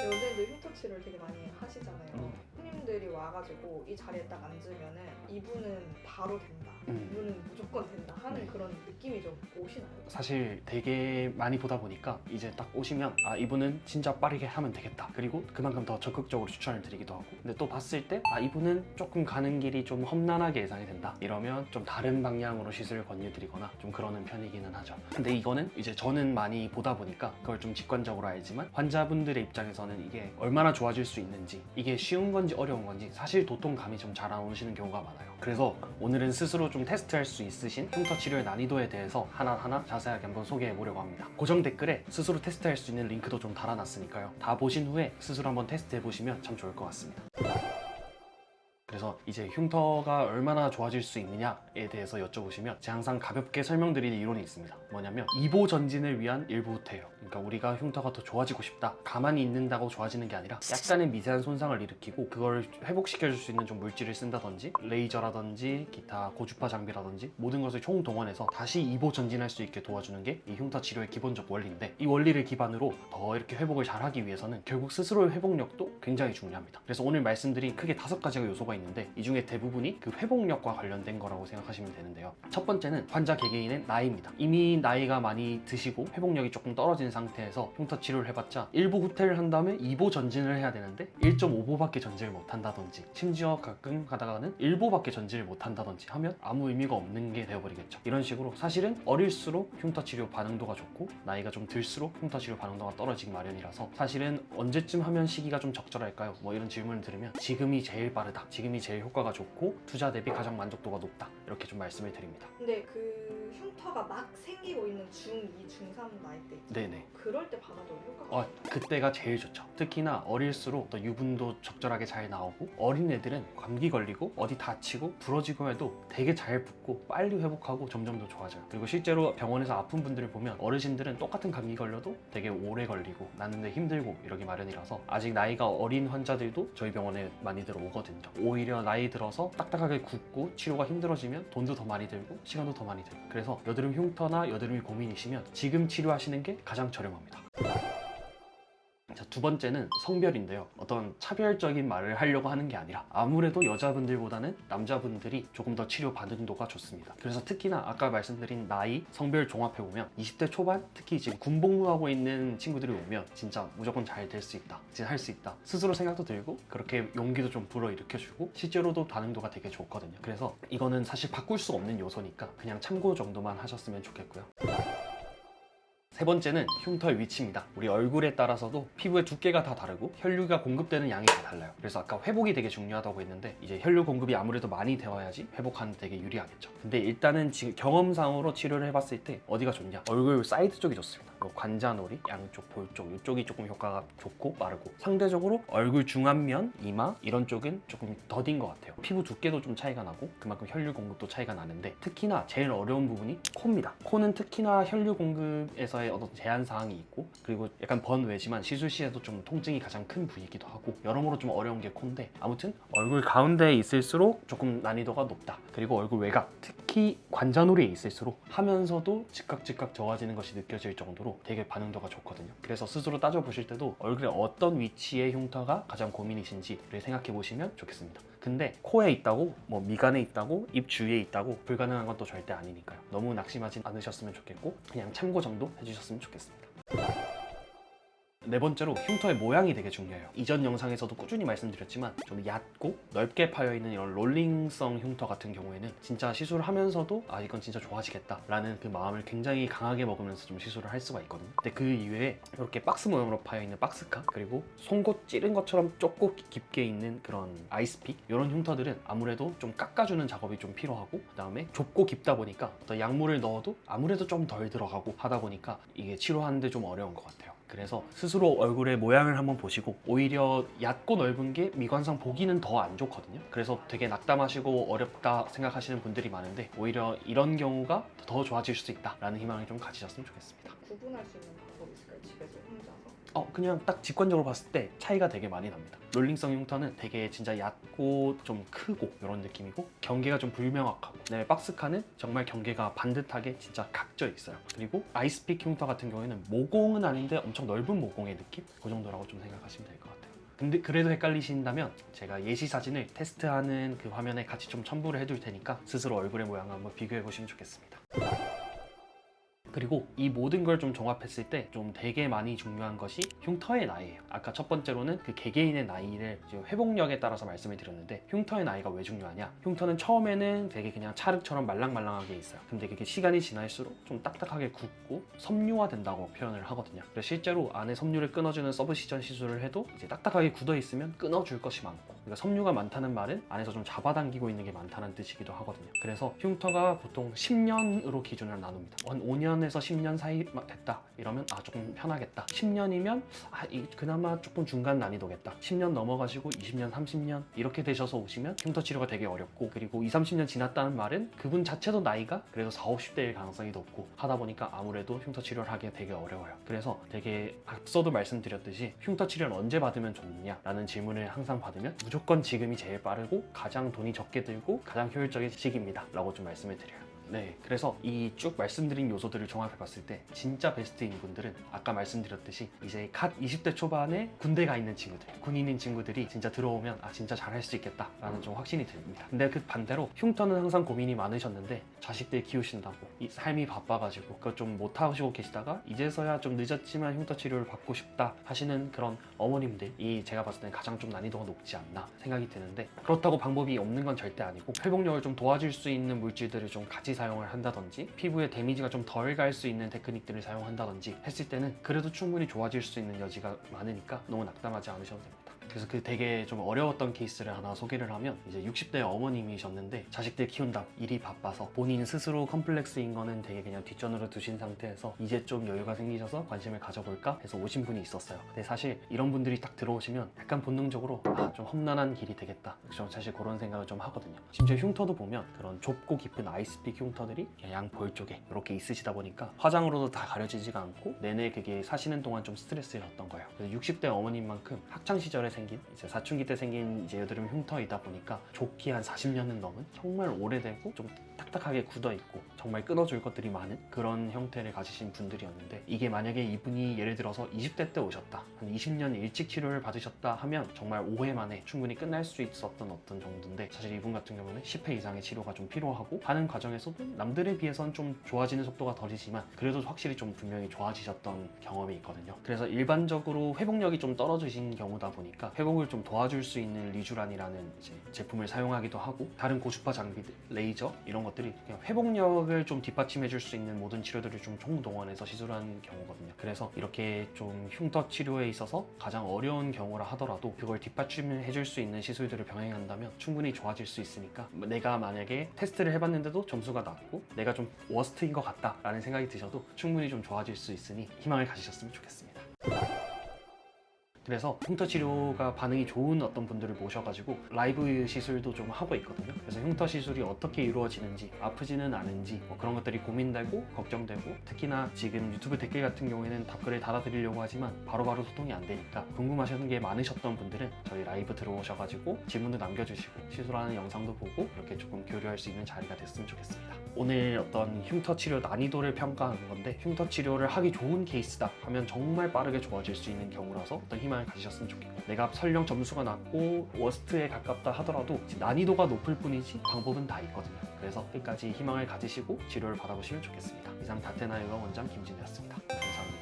연예인들 흉터치료를 되게 많이 하시잖아요. 손님들이 와가지고 이 자리에 딱 앉으면은 이분은 바로 된다, 이분은 무조건 된다 하는 네. 그런 느낌이 좀 오시나요? 사실 되게 많이 보다 보니까 이제 딱 오시면 아 이분은 진짜 빠르게 하면 되겠다, 그리고 그만큼 더 적극적으로 추천을 드리기도 하고, 근데 또 봤을 때 아 이분은 조금 가는 길이 좀 험난하게 예상이 된다 이러면 좀 다른 방향으로 시술을 권유드리거나 좀 그러는 편이기는 하죠. 근데 이거는 이제 저는 많이 보다 보니까 그걸 좀 직관적으로 알지만 환자분들의 입장에서는 이게 얼마나 좋아질 수 있는지, 이게 쉬운 건지 어려운 건지 사실 도통 감이 좀 잘 안 오시는 경우가 많아요. 그래서 오늘은 스스로 좀 테스트할 수 있으신 흉터 치료의 난이도에 대해서 하나하나 자세하게 한번 소개해 보려고 합니다. 고정 댓글에 스스로 테스트할 수 있는 링크도 좀 달아놨으니까요. 다 보신 후에 스스로 한번 테스트해 보시면 참 좋을 것 같습니다. 그래서 이제 흉터가 얼마나 좋아질 수 있느냐에 대해서 여쭤보시면 제가 항상 가볍게 설명드리는 이론이 있습니다. 뭐냐면 이보 전진을 위한 일부 후퇴예요. 그러니까 우리가 흉터가 더 좋아지고 싶다, 가만히 있는다고 좋아지는 게 아니라 약간의 미세한 손상을 일으키고 그걸 회복시켜줄 수 있는 좀 물질을 쓴다든지 레이저라든지 기타 고주파 장비라든지 모든 것을 총동원해서 다시 이보 전진할 수 있게 도와주는 게 이 흉터 치료의 기본적 원리인데, 이 원리를 기반으로 더 이렇게 회복을 잘 하기 위해서는 결국 스스로의 회복력도 굉장히 중요합니다. 그래서 오늘 말씀드린 크게 5가지가 요소가 있는데 이 중에 대부분이 그 회복력과 관련된 거라고 생각하시면 되는데요. 첫 번째는 환자 개개인의 나이입니다. 이미 나이가 많이 드시고 회복력이 조금 떨어진 상태에서 흉터 치료를 해봤자 1보 후퇴를 한 다음에 2보 전진을 해야 되는데 1.5보밖에 전진을 못한다든지, 심지어 가끔 가다가는 1보밖에 전진을 못한다든지 하면 아무 의미가 없는 게 되어버리겠죠. 이런 식으로 사실은 어릴수록 흉터 치료 반응도가 좋고 나이가 좀 들수록 흉터 치료 반응도가 떨어지기 마련이라서 사실은 언제쯤 하면 시기가 좀 적절할까요? 뭐 이런 질문을 들으면 지금이 제일 빠르다, 지금이 제일 효과가 좋고 투자 대비 가장 만족도가 높다, 이렇게 좀 말씀을 드립니다. 근데 그 흉터가 막 생기고 있는 중2, 중3 나이 때 있잖아요. 네네. 그럴 때 받아도 효과가 그때가 제일 좋죠. 특히나 어릴수록 더 유분도 적절하게 잘 나오고, 어린 애들은 감기 걸리고 어디 다치고 부러지고 해도 되게 잘 붓고 빨리 회복하고 점점 더 좋아져요. 그리고 실제로 병원에서 아픈 분들을 보면 어르신들은 똑같은 감기 걸려도 되게 오래 걸리고 낫는데 힘들고 이러기 마련이라서 아직 나이가 어린 환자들도 저희 병원에 많이들 오거든요. 오히려 나이 들어서 딱딱하게 굽고 치료가 힘들어지면 돈도 더 많이 들고 시간도 더 많이 들고, 그래서 여드름 흉터나 여드름이 고민이시면 지금 치료하시는 게 가장 저렴합니다. 자, 두 번째는 성별인데요. 어떤 차별적인 말을 하려고 하는 게 아니라 아무래도 여자분들보다는 남자분들이 조금 더 치료 반응도가 좋습니다. 그래서 특히나 아까 말씀드린 나이, 성별 종합해보면 20대 초반, 특히 지금 군복무하고 있는 친구들이 오면 진짜 무조건 잘 될 수 있다, 진짜 할 수 있다 스스로 생각도 들고 그렇게 용기도 좀 불어일으켜주고 실제로도 반응도가 되게 좋거든요. 그래서 이거는 사실 바꿀 수 없는 요소니까 그냥 참고 정도만 하셨으면 좋겠고요. 세 번째는 흉터의 위치입니다. 우리 얼굴에 따라서도 피부의 두께가 다 다르고 혈류가 공급되는 양이 다 달라요. 그래서 아까 회복이 되게 중요하다고 했는데 이제 혈류 공급이 아무래도 많이 되어야지 회복하는 데 되게 유리하겠죠. 근데 일단은 지금 경험상으로 치료를 해봤을 때 어디가 좋냐? 얼굴 사이드 쪽이 좋습니다. 관자놀이, 양쪽, 볼 쪽 이쪽이 조금 효과가 좋고 빠르고, 상대적으로 얼굴 중안면, 이마 이런 쪽은 조금 더딘 것 같아요. 피부 두께도 좀 차이가 나고 그만큼 혈류 공급도 차이가 나는데 특히나 제일 어려운 부분이 코입니다. 코는 특히나 혈류 공급에서의 어떤 제한 사항이 있고, 그리고 약간 번외지만 시술 시에도 좀 통증이 가장 큰 부위이기도 하고 여러모로 좀 어려운 게 코인데, 아무튼 얼굴 가운데에 있을수록 조금 난이도가 높다. 그리고 얼굴 외곽, 특히 관자놀이에 있을수록 하면서도 즉각 좋아지는 것이 느껴질 정도로 되게 반응도가 좋거든요. 그래서 스스로 따져보실 때도 얼굴의 어떤 위치의 흉터가 가장 고민이신지를 생각해 보시면 좋겠습니다. 근데 코에 있다고, 뭐 미간에 있다고, 입 주위에 있다고 불가능한 건 또 절대 아니니까요. 너무 낙심하지 않으셨으면 좋겠고 그냥 참고 정도 해주셨으면 좋겠습니다. 네 번째로 흉터의 모양이 되게 중요해요. 이전 영상에서도 꾸준히 말씀드렸지만 좀 얕고 넓게 파여있는 이런 롤링성 흉터 같은 경우에는 진짜 시술을 하면서도 아 이건 진짜 좋아지겠다 라는 그 마음을 굉장히 강하게 먹으면서 좀 시술을 할 수가 있거든요. 근데 그 이외에 이렇게 박스 모양으로 파여있는 박스카, 그리고 송곳 찌른 것처럼 좁고 깊게 있는 그런 아이스픽, 이런 흉터들은 아무래도 좀 깎아주는 작업이 좀 필요하고, 그 다음에 좁고 깊다 보니까 어떤 약물을 넣어도 아무래도 좀 덜 들어가고 하다 보니까 이게 치료하는데 좀 어려운 것 같아요. 그래서 스스로 얼굴의 모양을 한번 보시고, 오히려 얕고 넓은 게 미관상 보기는 더 안 좋거든요. 그래서 되게 낙담하시고 어렵다 생각하시는 분들이 많은데 오히려 이런 경우가 더 좋아질 수 있다라는 희망을 좀 가지셨으면 좋겠습니다. 구분할 수 있는 방법이 있을까요? 집에서 혼자서? 그냥 딱 직관적으로 봤을 때 차이가 되게 많이 납니다. 롤링성 흉터는 되게 진짜 얕고 좀 크고 이런 느낌이고, 경계가 좀 불명확하고, 그다음에 박스칸은 정말 경계가 반듯하게 진짜 각져 있어요. 그리고 아이스픽 흉터 같은 경우에는 모공은 아닌데 엄청 넓은 모공의 느낌? 그 정도라고 좀 생각하시면 될 것 같아요. 근데 그래도 헷갈리신다면 제가 예시 사진을 테스트하는 그 화면에 같이 좀 첨부를 해둘 테니까 스스로 얼굴의 모양을 한번 비교해 보시면 좋겠습니다. 그리고 이 모든 걸 좀 종합했을 때 좀 되게 많이 중요한 것이 흉터의 나이예요. 아까 첫 번째로는 그 개개인의 나이를 이제 회복력에 따라서 말씀을 드렸는데, 흉터의 나이가 왜 중요하냐? 흉터는 처음에는 되게 그냥 찰흙처럼 말랑말랑하게 있어요. 근데 그게 시간이 지날수록 좀 딱딱하게 굳고 섬유화된다고 표현을 하거든요. 그래서 실제로 안에 섬유를 끊어주는 서브시전 시술을 해도 이제 딱딱하게 굳어 있으면 끊어줄 것이 많고, 그러니까 섬유가 많다는 말은 안에서 좀 잡아당기고 있는 게 많다는 뜻이기도 하거든요. 그래서 흉터가 보통 10년으로 기준을 나눕니다. 한 5년에서 10년 사이 됐다 이러면 조금 편하겠다. 10년이면 그나마 조금 중간 난이도겠다. 10년 넘어가시고 20년, 30년 이렇게 되셔서 오시면 흉터 치료가 되게 어렵고, 그리고 20, 30년 지났다는 말은 그분 자체도 나이가 그래도 40, 50대일 가능성이 높고 하다 보니까 아무래도 흉터 치료를 하기 되게 어려워요. 그래서 되게 앞서도 말씀드렸듯이 흉터 치료는 언제 받으면 좋느냐라는 질문을 항상 받으면 무조건 지금이 제일 빠르고 가장 돈이 적게 들고 가장 효율적인 시기입니다 라고 좀 말씀을 드려요. 네, 그래서 이 쭉 말씀드린 요소들을 종합해 봤을 때 진짜 베스트인 분들은 아까 말씀드렸듯이 이제 갓 20대 초반에 군대 가 있는 친구들, 군인인 친구들이 진짜 들어오면 진짜 잘할 수 있겠다 라는 좀 확신이 듭니다. 근데 그 반대로 흉터는 항상 고민이 많으셨는데 자식들 키우신다고 이 삶이 바빠가지고 그거 좀 못하시고 계시다가 이제서야 좀 늦었지만 흉터 치료를 받고 싶다 하시는 그런 어머님들이 제가 봤을 때는 가장 좀 난이도가 높지 않나 생각이 드는데, 그렇다고 방법이 없는 건 절대 아니고 회복력을 좀 도와줄 수 있는 물질들을 좀 같이 사용을 한다든지 피부에 데미지가 좀 덜 갈 수 있는 테크닉들을 사용한다든지 했을 때는 그래도 충분히 좋아질 수 있는 여지가 많으니까 너무 낙담하지 않으셔도 됩니다. 그래서 그 되게 좀 어려웠던 케이스를 하나 소개를 하면, 이제 60대 어머님이셨는데 자식들 키운다 일이 바빠서 본인 스스로 컴플렉스인 거는 되게 그냥 뒷전으로 두신 상태에서 이제 좀 여유가 생기셔서 관심을 가져볼까 해서 오신 분이 있었어요. 근데 사실 이런 분들이 딱 들어오시면 약간 본능적으로 좀 험난한 길이 되겠다, 저 사실 그런 생각을 좀 하거든요. 심지어 흉터도 보면 그런 좁고 깊은 아이스픽 흉터들이 양 볼 쪽에 이렇게 있으시다 보니까 화장으로도 다 가려지지가 않고 내내 그게 사시는 동안 좀 스트레스였던 거예요. 그래서 60대 어머님만큼 학창 시절에 생긴 이제 사춘기 때 생긴 이제 여드름 흉터이다 보니까 좋게 한 40년은 넘은 정말 오래되고 좀 딱딱하게 굳어 있고 정말 끊어줄 것들이 많은 그런 형태를 가지신 분들이었는데, 이게 만약에 이분이 예를 들어서 20대 때 오셨다, 한 20년 일찍 치료를 받으셨다 하면 정말 5회 만에 충분히 끝날 수 있었던 어떤 정도인데, 사실 이분 같은 경우는 10회 이상의 치료가 좀 필요하고 하는 과정에서도 남들에 비해선 좀 좋아지는 속도가 더디지만 그래도 확실히 좀 분명히 좋아지셨던 경험이 있거든요. 그래서 일반적으로 회복력이 좀 떨어지신 경우다 보니까 회복을 좀 도와줄 수 있는 리쥬란이라는 이제 제품을 사용하기도 하고, 다른 고주파 장비들, 레이저 이런 것들이 그냥 회복력을 좀 뒷받침해 줄 수 있는 모든 치료들을 좀 총동원해서 시술하는 경우거든요. 그래서 이렇게 좀 흉터 치료에 있어서 가장 어려운 경우라 하더라도 그걸 뒷받침해 줄 수 있는 시술들을 병행한다면 충분히 좋아질 수 있으니까, 내가 만약에 테스트를 해봤는데도 점수가 낮고 내가 좀 워스트인 것 같다 라는 생각이 드셔도 충분히 좀 좋아질 수 있으니 희망을 가지셨으면 좋겠습니다. 그래서 흉터 치료가 반응이 좋은 어떤 분들을 모셔가지고 라이브 시술도 좀 하고 있거든요. 그래서 흉터 시술이 어떻게 이루어지는지, 아프지는 않은지 그런 것들이 고민되고 걱정되고, 특히나 지금 유튜브 댓글 같은 경우에는 답글을 달아드리려고 하지만 바로바로 소통이 안 되니까 궁금하신 게 많으셨던 분들은 저희 라이브 들어오셔가지고 질문도 남겨주시고 시술하는 영상도 보고 이렇게 조금 교류할 수 있는 자리가 됐으면 좋겠습니다. 오늘 어떤 흉터 치료 난이도를 평가하는 건데, 흉터 치료를 하기 좋은 케이스다 하면 정말 빠르게 좋아질 수 있는 경우라서 어떤 희망을 가지셨으면 좋겠고, 내가 설령 점수가 낮고 워스트에 가깝다 하더라도 난이도가 높을 뿐이지 방법은 다 있거든요. 그래서 끝까지 희망을 가지시고 치료를 받아보시면 좋겠습니다. 이상 다테나유가 원장 김진우였습니다. 감사합니다.